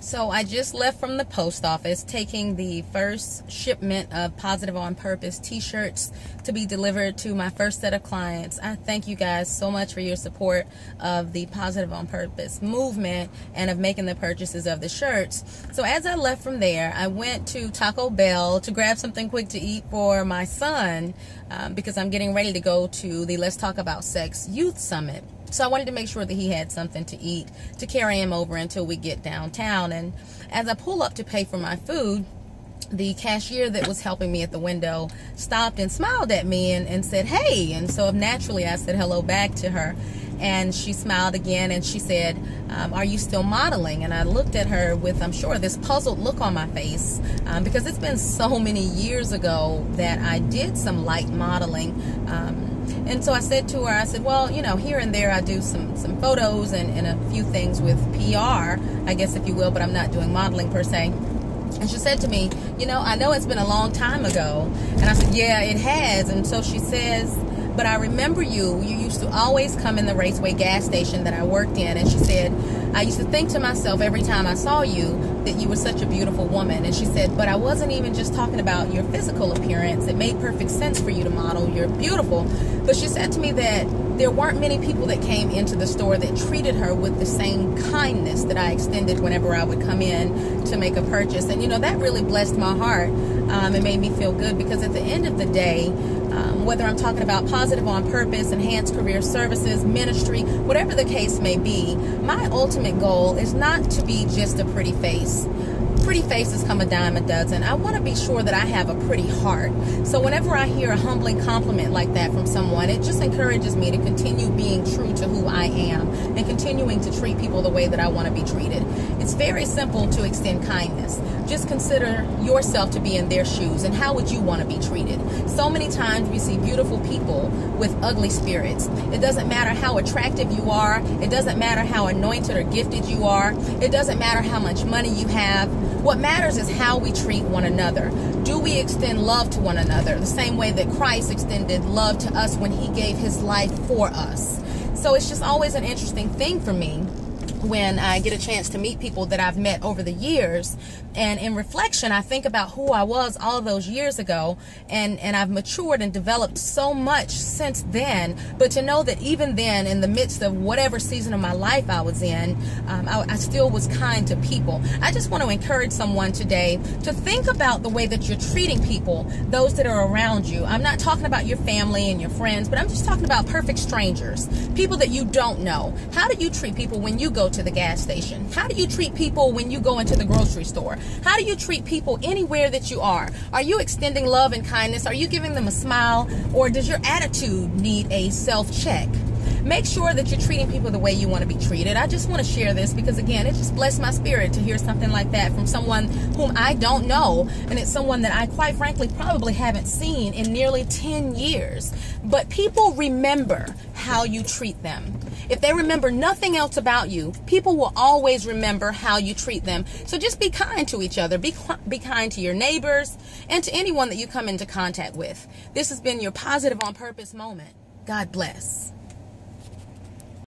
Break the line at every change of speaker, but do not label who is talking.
So I just left from the post office taking the first shipment of Positive on Purpose t-shirts to be delivered to my first set of clients. I thank you guys so much for your support of the Positive on Purpose movement and of making the purchases of the shirts. So as I left from there, I went to Taco Bell to grab something quick to eat for my son because I'm getting ready to go to the Let's Talk About Sex Youth Summit. So I wanted to make sure that he had something to eat to carry him over until we get downtown. And as I pull up to pay for my food, the cashier that was helping me at the window stopped and smiled at me and said, "Hey." And so naturally I said hello back to her. And she smiled again and she said, "Are you still modeling?" And I looked at her with, I'm sure, this puzzled look on my face because it's been so many years ago that I did some light modeling. And so I said to her, I said, "Well, you know, here and there I do some photos and a few things with PR, I guess if you will, but I'm not doing modeling per se." And she said to me, "You know, I know it's been a long time ago." And I said, "Yeah, it has." And so she says, "But I remember you used to always come in the Raceway gas station that I worked in." And she said, "I used to think to myself every time I saw you that you were such a beautiful woman." And she said, "But I wasn't even just talking about your physical appearance. It made perfect sense for you to model. You're beautiful." But she said to me that there weren't many people that came into the store that treated her with the same kindness that I extended whenever I would come in to make a purchase. And, you know, that really blessed my heart. It made me feel good because at the end of the day, whether I'm talking about Positive on Purpose, enhanced career services, ministry, whatever the case may be, my ultimate goal is not to be just a pretty face. Pretty faces come a dime a dozen. I want to be sure that I have a pretty heart. So whenever I hear a humbling compliment like that from someone, it just encourages me to continue being true to who I am and continuing to treat people the way that I want to be treated. It's very simple to extend kindness. Just consider yourself to be in their shoes and how would you want to be treated? So many times we see beautiful people with ugly spirits. It doesn't matter how attractive you are. It doesn't matter how anointed or gifted you are. It doesn't matter how much money you have. What matters is how we treat one another. Do we extend love to one another the same way that Christ extended love to us when he gave his life for us? So it's just always an interesting thing for me when I get a chance to meet people that I've met over the years. And in reflection, I think about who I was all those years ago, and I've matured and developed so much since then. But to know that even then, in the midst of whatever season of my life I was in, I still was kind to people. I just want to encourage someone today to think about the way that you're treating people, those that are around you. I'm not talking about your family and your friends, but I'm just talking about perfect strangers, people that you don't know. How do you treat people when you go to the gas station? How do you treat people when you go into the grocery store? How do you treat people anywhere that you are? Are you extending love and kindness? Are you giving them a smile? Or does your attitude need a self-check? Make sure that you're treating people the way you want to be treated. I just want to share this because, again, it just blessed my spirit to hear something like that from someone whom I don't know. And it's someone that I, quite frankly, probably haven't seen in nearly 10 years. But people remember how you treat them. If they remember nothing else about you, people will always remember how you treat them. So just be kind to each other. Be kind to your neighbors and to anyone that you come into contact with. This has been your Positive on Purpose moment. God bless.